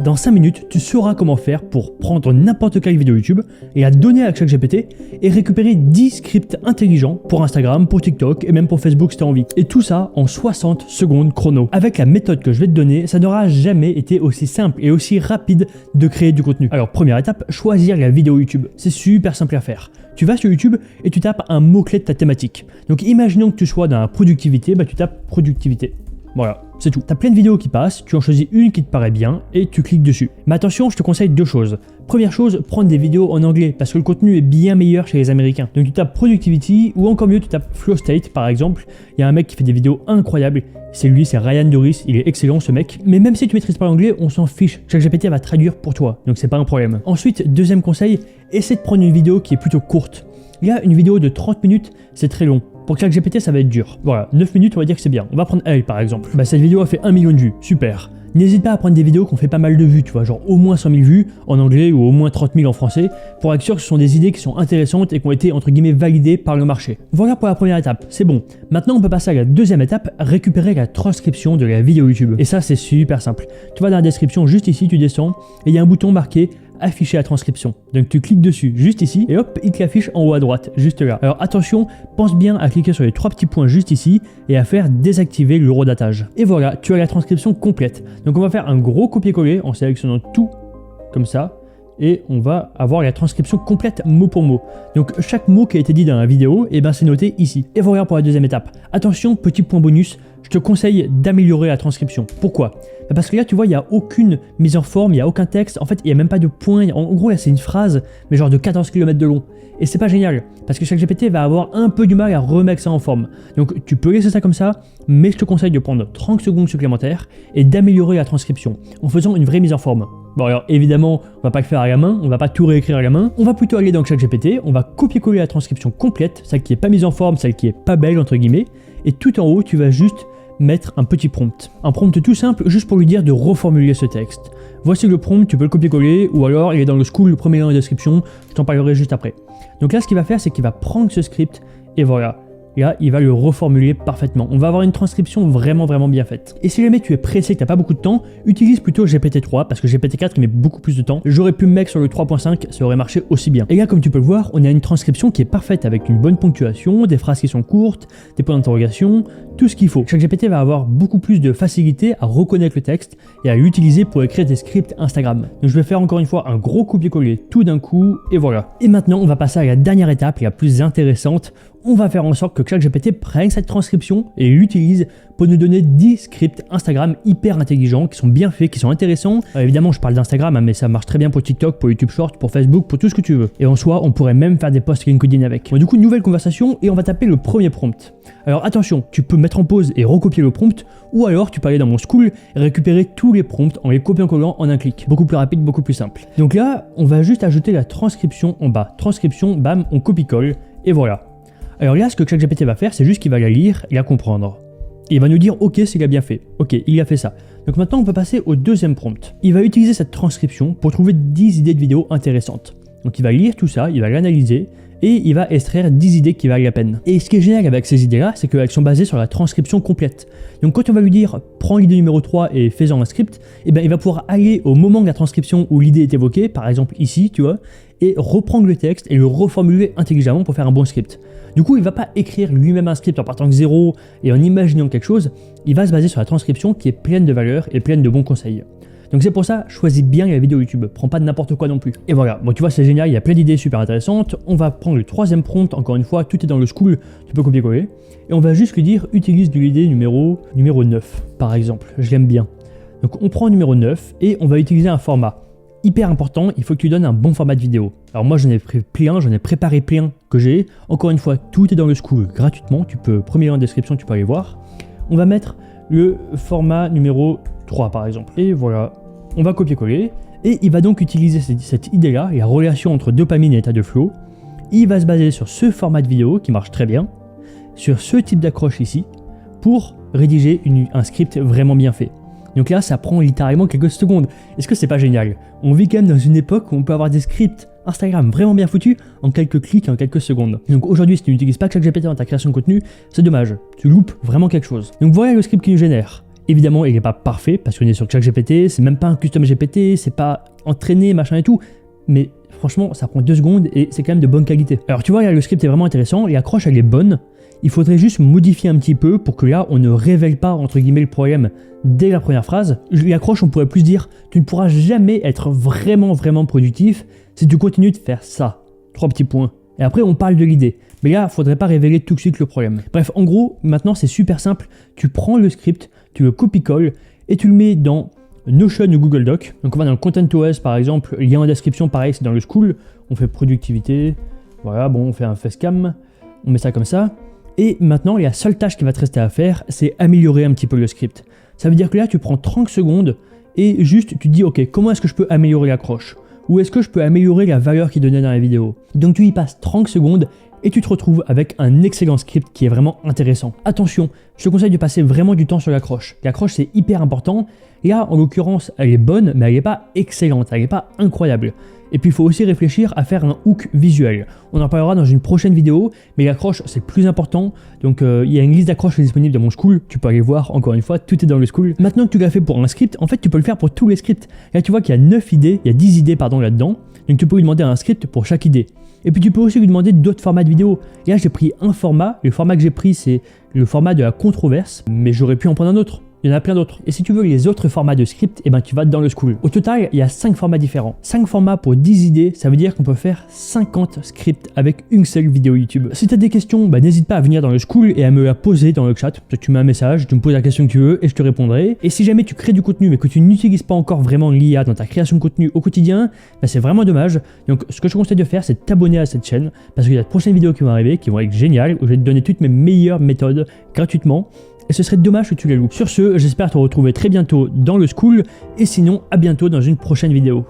Dans 5 minutes, tu sauras comment faire pour prendre n'importe quelle vidéo YouTube et la donner à ChatGPT et récupérer 10 scripts intelligents pour Instagram, pour TikTok et même pour Facebook si tu as envie. Et tout ça en 60 secondes chrono. Avec la méthode que je vais te donner, ça n'aura jamais été aussi simple et aussi rapide de créer du contenu. Alors première étape, choisir la vidéo YouTube. C'est super simple à faire. Tu vas sur YouTube et tu tapes un mot-clé de ta thématique. Donc imaginons que tu sois dans la productivité, tu tapes productivité. Voilà, c'est tout. T'as plein de vidéos qui passent, tu en choisis une qui te paraît bien et tu cliques dessus. Mais attention, je te conseille deux choses. Première chose, prendre des vidéos en anglais parce que le contenu est bien meilleur chez les Américains. Donc tu tapes Productivity ou encore mieux, tu tapes Flow State par exemple. Il y a un mec qui fait des vidéos incroyables. C'est lui, c'est Ryan Doris, il est excellent ce mec. Mais même si tu maîtrises pas l'anglais, on s'en fiche. ChatGPT va traduire pour toi, donc c'est pas un problème. Ensuite, deuxième conseil, essaie de prendre une vidéo qui est plutôt courte. Il y a une vidéo de 30 minutes, c'est très long. Pour ChatGPT, ça va être dur. Voilà, 9 minutes, on va dire que c'est bien. On va prendre elle par exemple. Cette vidéo a fait 1 million de vues, super. N'hésite pas à prendre des vidéos qui ont fait pas mal de vues, tu vois, genre au moins 100 000 vues en anglais ou au moins 30 000 en français, pour être sûr que ce sont des idées qui sont intéressantes et qui ont été entre guillemets validées par le marché. Voilà pour la première étape, c'est bon. Maintenant, on peut passer à la deuxième étape, récupérer la transcription de la vidéo YouTube. Et ça, c'est super simple. Tu vas dans la description, juste ici, tu descends, et il y a un bouton marqué afficher la transcription. Donc tu cliques dessus juste ici et hop, il te l'affiche en haut à droite, juste là. Alors attention, pense bien à cliquer sur les 3 petits points juste ici et à faire désactiver l'eurodatage. Et voilà, tu as la transcription complète. Donc on va faire un gros copier-coller en sélectionnant tout comme ça et on va avoir la transcription complète mot pour mot. Donc chaque mot qui a été dit dans la vidéo, c'est noté ici. Et voilà pour la deuxième étape. Attention, petit point bonus, je te conseille d'améliorer la transcription. Pourquoi ? Parce que là, tu vois, il n'y a aucune mise en forme, il n'y a aucun texte. En fait, il n'y a même pas de point. En gros, là, c'est une phrase, mais genre de 14 km de long. Et c'est pas génial, parce que ChatGPT va avoir un peu du mal à remettre ça en forme. Donc, tu peux laisser ça comme ça, mais je te conseille de prendre 30 secondes supplémentaires et d'améliorer la transcription en faisant une vraie mise en forme. Bon alors évidemment, on va pas le faire à la main, on va pas tout réécrire à la main, on va plutôt aller dans ChatGPT, on va copier-coller la transcription complète, celle qui est pas mise en forme, celle qui est pas belle entre guillemets, et tout en haut, tu vas juste mettre un petit prompt. Un prompt tout simple, juste pour lui dire de reformuler ce texte. Voici le prompt, tu peux le copier-coller, ou alors il est dans le school, le premier lien en description, je t'en parlerai juste après. Donc là, ce qu'il va faire, c'est qu'il va prendre ce script, et voilà. Là, il va le reformuler parfaitement. On va avoir une transcription vraiment bien faite. Et si jamais tu es pressé, que tu n'as pas beaucoup de temps, utilise plutôt GPT-3 parce que GPT-4 il met beaucoup plus de temps. J'aurais pu me mettre sur le 3.5, ça aurait marché aussi bien. Et là, comme tu peux le voir, on a une transcription qui est parfaite avec une bonne ponctuation, des phrases qui sont courtes, des points d'interrogation, tout ce qu'il faut. ChatGPT va avoir beaucoup plus de facilité à reconnaître le texte et à l'utiliser pour écrire des scripts Instagram. Donc je vais faire encore une fois un gros copier-coller tout d'un coup et voilà. Et maintenant, on va passer à la dernière étape, la plus intéressante. On va faire en sorte que ChatGPT prenne cette transcription et l'utilise pour nous donner 10 scripts Instagram hyper intelligents, qui sont bien faits, qui sont intéressants. Évidemment, je parle d'Instagram, mais ça marche très bien pour TikTok, pour YouTube Short, pour Facebook, pour tout ce que tu veux. Et en soi, on pourrait même faire des posts LinkedIn avec. Bon, du coup, nouvelle conversation et on va taper le premier prompt. Alors attention, tu peux mettre en pause et recopier le prompt, ou alors tu peux aller dans mon school et récupérer tous les prompts en les copiant-collant en un clic. Beaucoup plus rapide, beaucoup plus simple. Donc là, on va juste ajouter la transcription en bas. Transcription, bam, on copie-colle et voilà. Alors là, ce que ChatGPT va faire, c'est juste qu'il va la lire et la comprendre. Et il va nous dire « Ok, s'il a bien fait. Ok, il a fait ça. » Donc maintenant, on peut passer au deuxième prompt. Il va utiliser cette transcription pour trouver 10 idées de vidéos intéressantes. Donc il va lire tout ça, il va l'analyser et il va extraire 10 idées qui valent la peine. Et ce qui est génial avec ces idées-là, c'est qu'elles sont basées sur la transcription complète. Donc quand on va lui dire « Prends l'idée numéro 3 et fais-en un script », il va pouvoir aller au moment de la transcription où l'idée est évoquée, par exemple ici, tu vois, et reprendre le texte et le reformuler intelligemment pour faire un bon script. Du coup, il ne va pas écrire lui-même un script en partant de zéro et en imaginant quelque chose, il va se baser sur la transcription qui est pleine de valeurs et pleine de bons conseils. Donc c'est pour ça, choisis bien la vidéo YouTube, prends pas de n'importe quoi non plus. Et voilà, bon tu vois c'est génial, il y a plein d'idées super intéressantes. On va prendre le troisième prompt, encore une fois, tout est dans le school, tu peux copier-coller. Et on va juste lui dire, utilise de l'idée numéro 9, par exemple, je l'aime bien. Donc on prend le numéro 9 et on va utiliser un format. Hyper important, il faut que tu donnes un bon format de vidéo. Alors moi j'en ai pris plein, j'en ai préparé plein que j'ai. Encore une fois, tout est dans le school gratuitement, tu peux, premier lien en description, tu peux aller voir. On va mettre le format numéro 3 par exemple. Et voilà, on va copier-coller. Et il va donc utiliser cette idée-là, la relation entre dopamine et état de flow. Il va se baser sur ce format de vidéo qui marche très bien, sur ce type d'accroche ici, pour rédiger un script vraiment bien fait. Donc là, ça prend littéralement quelques secondes. Est-ce que c'est pas génial? On vit quand même dans une époque où on peut avoir des scripts Instagram vraiment bien foutus en quelques clics, en quelques secondes. Donc aujourd'hui, si tu n'utilises pas ChatGPT dans ta création de contenu, c'est dommage. Tu loupes vraiment quelque chose. Donc voilà le script qui nous génère. Évidemment, il n'est pas parfait parce qu'on est sur ChatGPT, c'est même pas un custom GPT, c'est pas entraîné, machin et tout, mais franchement, ça prend 2 secondes et c'est quand même de bonne qualité. Alors tu vois, là, le script est vraiment intéressant, l'accroche elle est bonne, il faudrait juste modifier un petit peu pour que là, on ne révèle pas, entre guillemets, le problème dès la première phrase. L'accroche, on pourrait plus dire, tu ne pourras jamais être vraiment productif si tu continues de faire ça. 3 petits points. Et après, on parle de l'idée. Mais là, il ne faudrait pas révéler tout de suite le problème. Bref, en gros, maintenant, c'est super simple. Tu prends le script, tu le copies-colles et tu le mets dans Notion ou Google Doc. Donc, on va dans le ContentOS, par exemple. Lien en description, pareil, c'est dans le School. On fait productivité. Voilà, bon, on fait un facecam. On met ça comme ça. Et maintenant, la seule tâche qui va te rester à faire, c'est améliorer un petit peu le script. Ça veut dire que là, tu prends 30 secondes et juste, tu te dis, ok, comment est-ce que je peux améliorer l'accroche ? Ou est-ce que je peux améliorer la valeur qui est donnée dans la vidéo? Donc tu y passes 30 secondes et tu te retrouves avec un excellent script qui est vraiment intéressant. Attention, je te conseille de passer vraiment du temps sur l'accroche. L'accroche c'est hyper important. Et là, en l'occurrence, elle est bonne, mais elle n'est pas excellente, elle n'est pas incroyable. Et puis il faut aussi réfléchir à faire un hook visuel. On en parlera dans une prochaine vidéo, mais l'accroche c'est plus important. Donc il y a une liste d'accroches disponible dans mon School, tu peux aller voir, encore une fois, tout est dans le School. Maintenant que tu l'as fait pour un script, en fait tu peux le faire pour tous les scripts. Là tu vois qu'il y a 9 idées, il y a 10 idées là-dedans, donc tu peux lui demander un script pour chaque idée. Et puis tu peux aussi lui demander d'autres formats de vidéos. Et là j'ai pris un format, le format que j'ai pris c'est le format de la controverse, mais j'aurais pu en prendre un autre. Il y en a plein d'autres. Et si tu veux les autres formats de script, eh ben tu vas dans le School. Au total, il y a 5 formats différents. 5 formats pour 10 idées, ça veut dire qu'on peut faire 50 scripts avec une seule vidéo YouTube. Si tu as des questions, n'hésite pas à venir dans le School et à me la poser dans le chat. Tu mets un message, tu me poses la question que tu veux et je te répondrai. Et si jamais tu crées du contenu mais que tu n'utilises pas encore vraiment l'IA dans ta création de contenu au quotidien, c'est vraiment dommage. Donc ce que je te conseille de faire, c'est de t'abonner à cette chaîne parce qu'il y a de prochaines vidéos qui vont arriver, qui vont être géniales, où je vais te donner toutes mes meilleures méthodes gratuitement. Et ce serait dommage que tu les loupes. Sur ce, j'espère te retrouver très bientôt dans le School, et sinon à bientôt dans une prochaine vidéo.